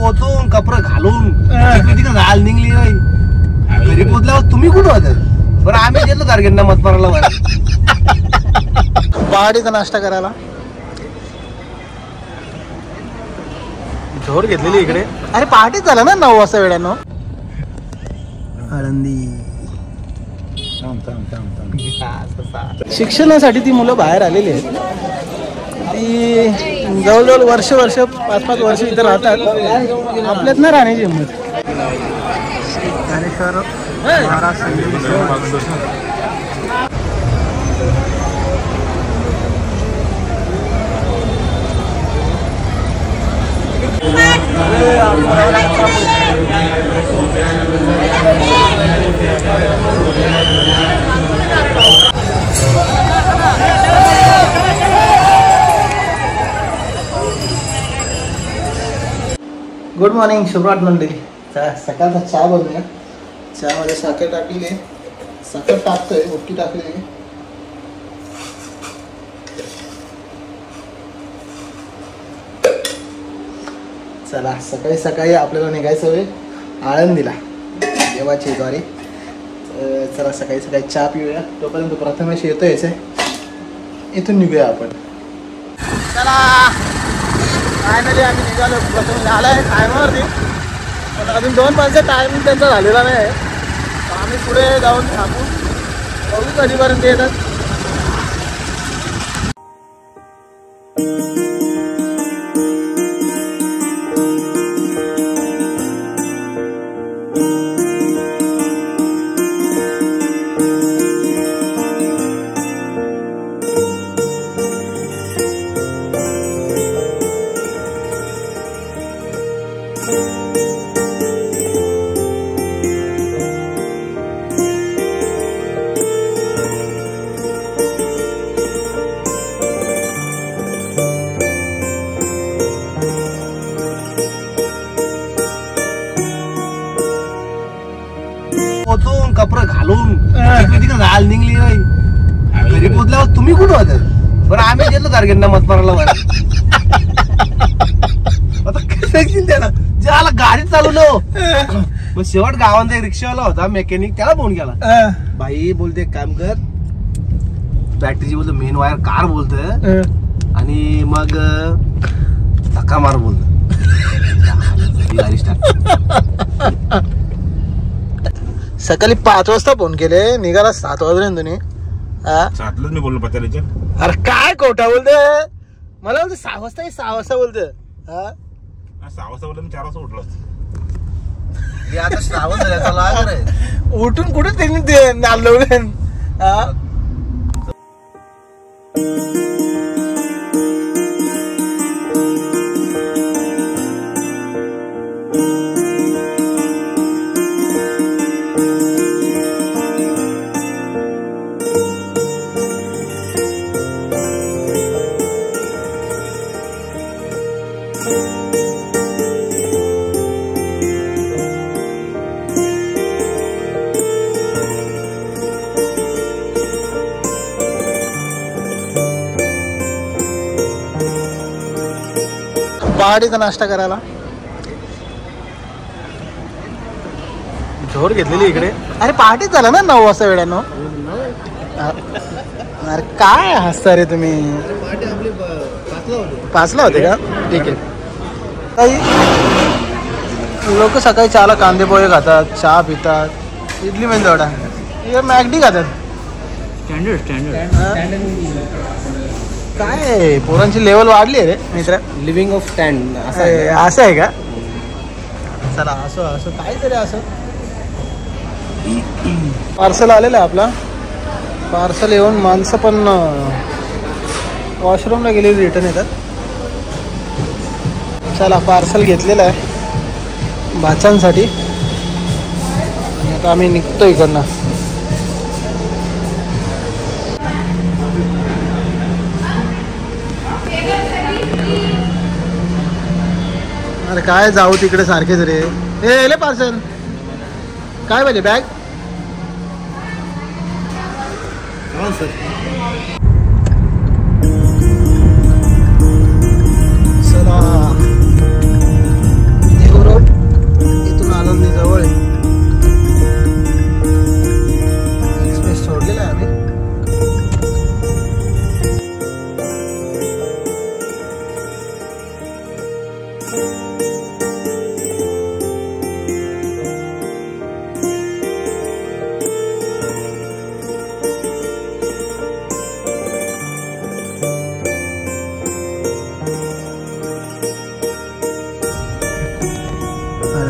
पोचून कपडे घालून तिकडे घाल निघली घरी पोचल्यावर तुम्ही कुठं होत बरं आम्ही गेलो टार्गेटना मतपराला पहाटेचा नाश्ता करायला झोड घेतलेली इकडे. अरे पहाटेच झाला ना 9 वाजता वेळानं. आळंदी शिक्षणासाठी ती मुलं बाहेर आलेली आहेत. ती जवळजवळ वर्ष 5-5 वर्ष इथे राहतात. आपल्यात ना राहण्याची हिंमत. ज्ञानेश्वर महाराज गुड मॉर्निंग, शुभरात मंडळी. सकाळचा चहा बनवूया. चहामध्ये साखर टाकली आहे. साखर टाकतोय, उक्की टाकली आहे. चला सकाळी सकाळी आपल्याला निघायचं आहे आळंदीला देवाची द्वारी. चला सकाळी सकाळी चहा पिऊया. तोपर्यंत प्रथमेश येतोयच आहे, इथून निघूया आपण. चला फायनली आम्ही निघालो. प्रथमेश आला आहे टायमावरती, पण अजून 2 माणसं टायमिंग त्यांचा झालेला नाही आहे. आम्ही पुढे जाऊन थांबू, बघू कधीपर्यंत येतात. पोचून कपडे घालून तिकडे घाल निघली घरी पोचल्यावर तुम्ही कुठं होत बरं आम्ही गेलो टार्गेटना मतपराला आता त्याला ज्याला गाडी चालवलो मग शेवट गावात एक रिक्षावाला होता मेकॅनिक, त्याला फोन केला. बाई बोलते काम कर, बॅटरीची बोलतो मेन वायर कार बोलतोय आणि मग धक्का मार बोलतो गाडी स्टार्ट. सकाळी 5 वाजता फोन केले, निघाला 7 वाजले तुम्ही. 7लाच मी बोललो पत्त्याला. अरे काय खोटा बोलते, मला बोलते 6 वाजता 6 वाजता बोलते. 6 वाजता बोललो, 4 वाजता उठलो. आता श्रावण झाला उठून कुठे त्यांनी नालवले. पहाटेचा नाश्ता करायला झोड घेतलेली इकडे. अरे पहाटेच झाला ना 9 वाजता वेळानं. अरे काय हसता रे तुम्ही. 5ला होते का? ठीक आहे. काही लोक सकाळी चहाला कांदे पोहे खातात, चहा पितात, इडली म्हणजे वडा, मॅगडी खातात. काय पोरांची लेवल वाढली आहे रे मित्र. लिव्हिंग ऑफ स्टँड असं आहे का? चला असं असं काहीतरी असं. पार्सल आलेलं आहे आपला. पार्सल येऊन माणसं पण वॉशरूमला गेलेली रिटर्न येतात. चला पार्सल घेतलेलं आहे भाच्यांसाठी. आता आम्ही निघतो इकडनं. अरे काय जाऊ तिकडे सारखेच रे. हे पार्सल काय पाहिजे? Bag sir. चला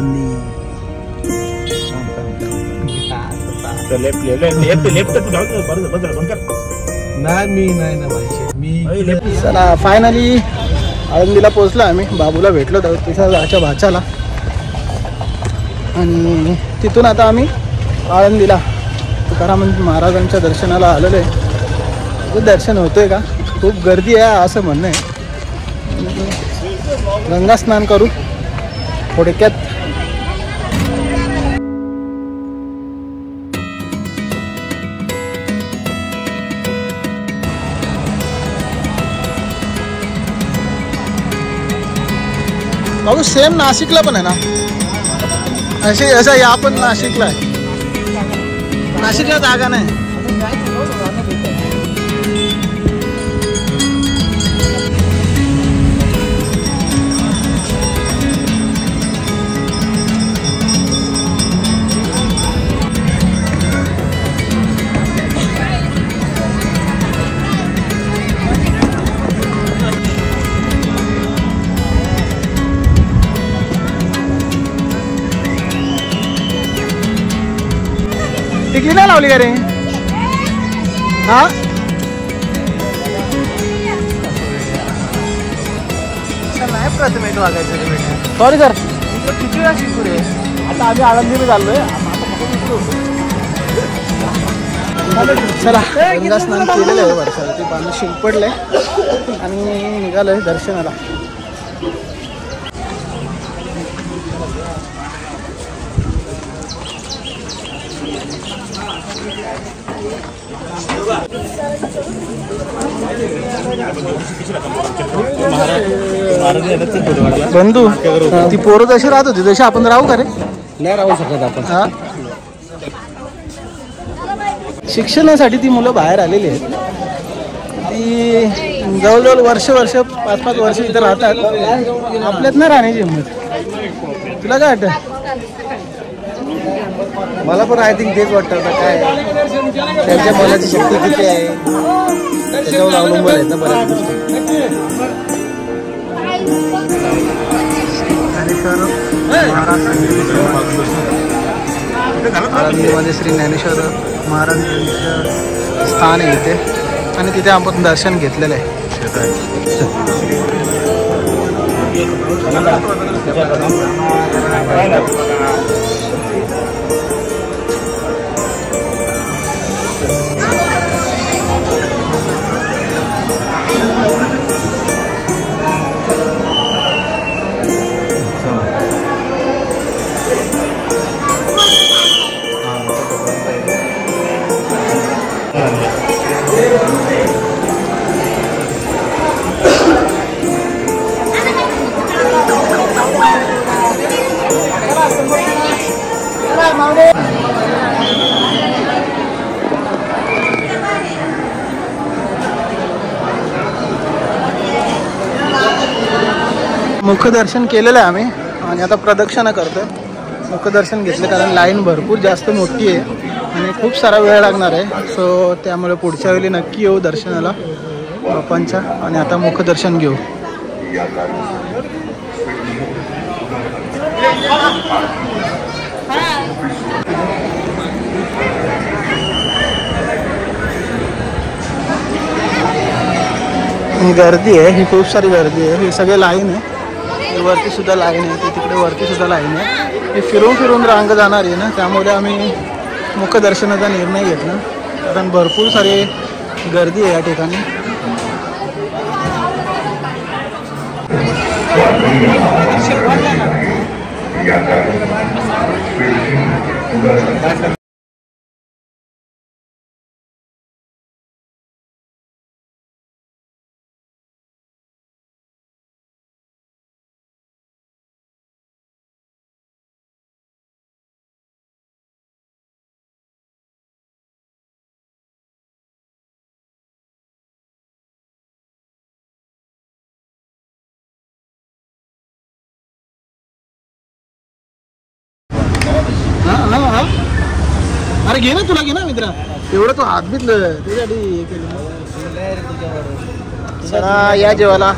आळंदी. नाही मी नाही ना भाई चला फायनली आळंदीला पोहोचलो आम्ही. बाबूला भेटलो तिच्या भाच्याला आणि तिथून आता आम्ही आळंदीला तुकाराम महाराजांच्या दर्शनाला आलेलो आहे. दर्शन होतोय का? खूप गर्दी आहे असं म्हणणं आहे. गंगा स्नान करू थोडक्यात. बाबू सेम नाशिकला पण आहे ना असे असं या पण नाशिकला आहे. नाशिकला जागा नाही. टिकली नाही लावली का रे? हा नाही प्रथमेश वागायचं. सॉरी सर किती वेळा शिकू रे. आता आम्ही आळंदीला चाललोय. चला गंगा स्नान केलेलं आहे वर्षावरती. पाणी शिंपडलंय आणि निघालोय दर्शनाला. बंधू ती पोरं तशी राहत होती तशी आपण राहू का रे? नाही राहू शकत आपण. हा शिक्षणासाठी ती मुलं बाहेर आलेली आहेत. ती जवळजवळ वर्ष 5-5 वर्ष इथं राहतात. आपल्यात नाही राहण्याची हिंमत. तुला काय वाटतं? मला पण आय थिंक तेच वाटतं. काय त्यांच्या मनाची शक्ती किती आहे त्याच्यावर अवलंबून आहेत ना बऱ्याच गोष्टी. आळंदीमध्ये श्री ज्ञानेश्वर महाराजांचं स्थान आहे इथे आणि तिथे आपण दर्शन घेतलेलं आहे. मुखदर्शन केलेलं आहे आम्ही आणि आता प्रदक्षिणा करतो. मुखदर्शन घेतलं कारण लाईन भरपूर जास्त मोठी आहे आणि खूप सारा वेळ लागणार आहे. सो त्यामुळे पुढच्या वेळी नक्की येऊ दर्शनाला बाप्पांच्या. आणि आता मुखदर्शन घेऊ. ही गर्दी आहे. ही खूप सारी गर्दी आहे. ही सगळे लाईन आहे. वरती सुद्धा लाईन आहे. तिकडे वरती सुद्धा लाईन आहे. ही फिरून फिरून रांग जाणार आहे ना त्यामुळे आम्ही मुखदर्शनाचा निर्णय घेतला कारण भरपूर सारी गर्दी आहे या ठिकाणी. अरे घे ना तुला घे ना मित्रा. एवढं तो हात बितलं त्याच्यासाठी हे केलं. चला या जेवायला.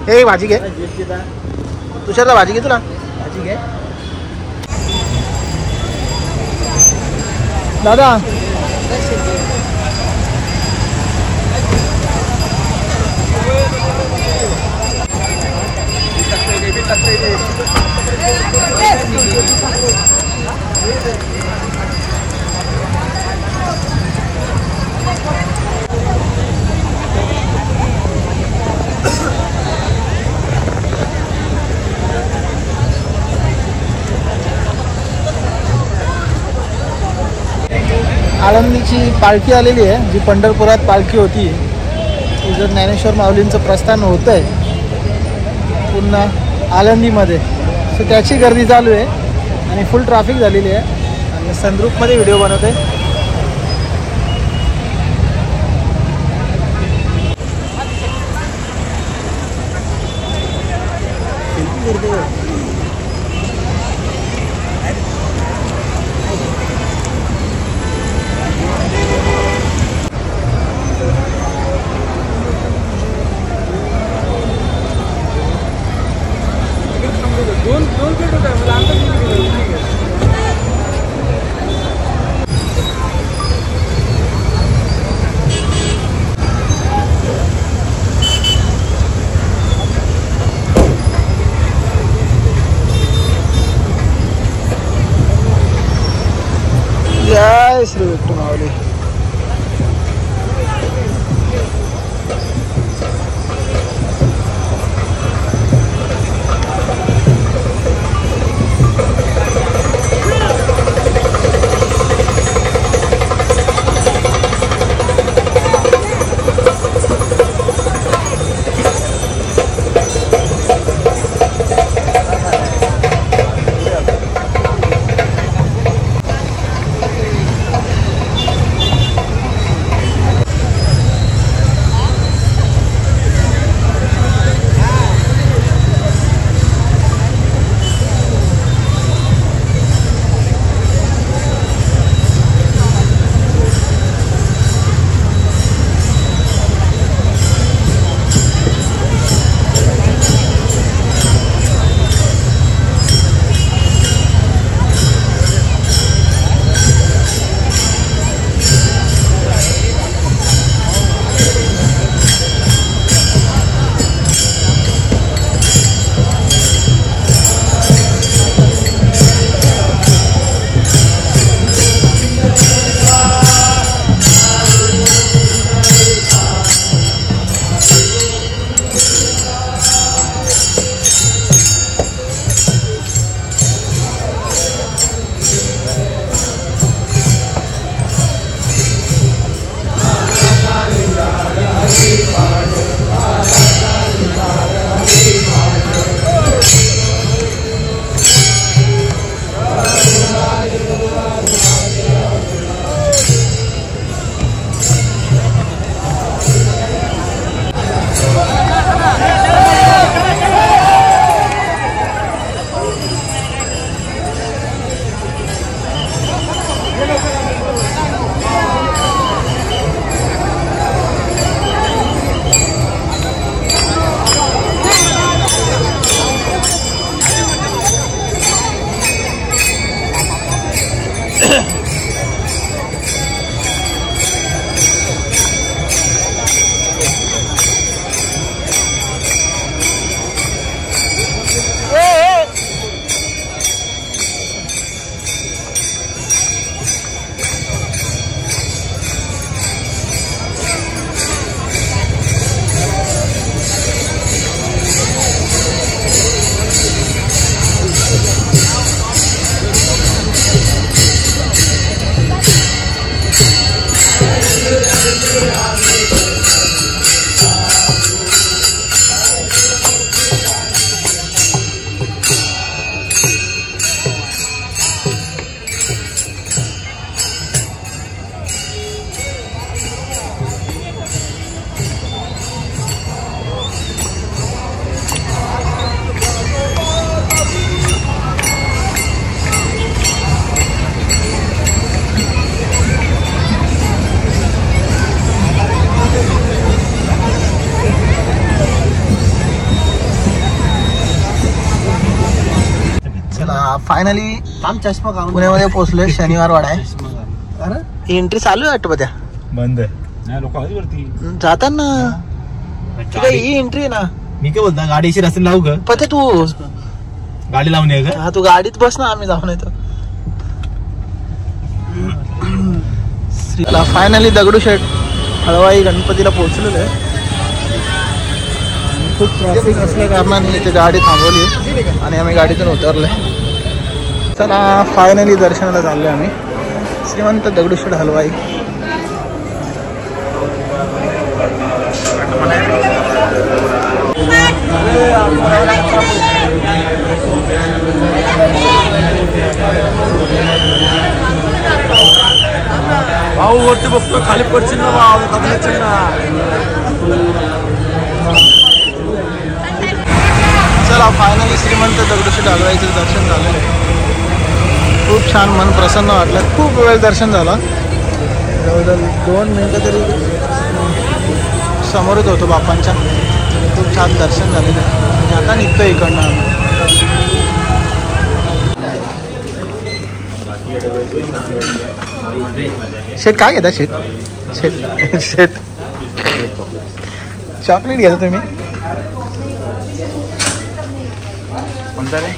हे भाजी घे. तुषारला भाजी घे. तुला भाजी घे. दादा आळंदीची पालखी आलेली आहे, जी पंढरपुरात पालखी होती ती जर ज्ञानेश्वर माऊलींचं प्रस्थान होतं आहे पुन्हा आळंदीमध्ये, सो त्याची गर्दी चालू आहे आणि फुल ट्रॅफिक झालेली आहे आणि संद्रूपमध्ये व्हिडिओ बनवते. जय श्री विठ्ठल माऊली. फायनली थांब चष्मा काढून पुण्यामध्ये पोहोचलोय. शनिवार वाडा आहे. अरे एंट्री चालू आहे वाटतं त्या बंद आहे नाही लोक आहेत वरती जाताना ही एंट्री आहे ना. मी काय बोलता गाडीशी रस्ते लावू ग पण ते तू गाडी लावून ये का हा तू गाडीत बस ना आम्ही जाऊन येतो. फायनली दगडूशेठ हळवाई गणपतीला पोहोचलेलो आहे. खूप ट्रॅफिक असल्या कारणाने इथे गाडी थांबवली आणि आम्ही गाडीतून उतरले. चला फायनली दर्शनाला चाललोय आम्ही श्रीमंत दगडूशेठ हलवाई. भाऊ वरती बघतो खाली पडशील ना भाऊ कमलेशील ना. चला फायनली श्रीमंत दगडूशेठ हलवाईचं दर्शन झालेलं आहे. खूप छान मन प्रसन्न वाटलं. खूप वेळ दर्शन झालं. जवळजवळ 2 मिनिटं तरी समोरच होतो बापांच्या. खूप छान दर्शन झालेलं आहे आणि आता निघतो इकडनं आम्ही. शेट काय घेता शेट शेट शेट चॉकलेट घेता तुम्ही कोणता रे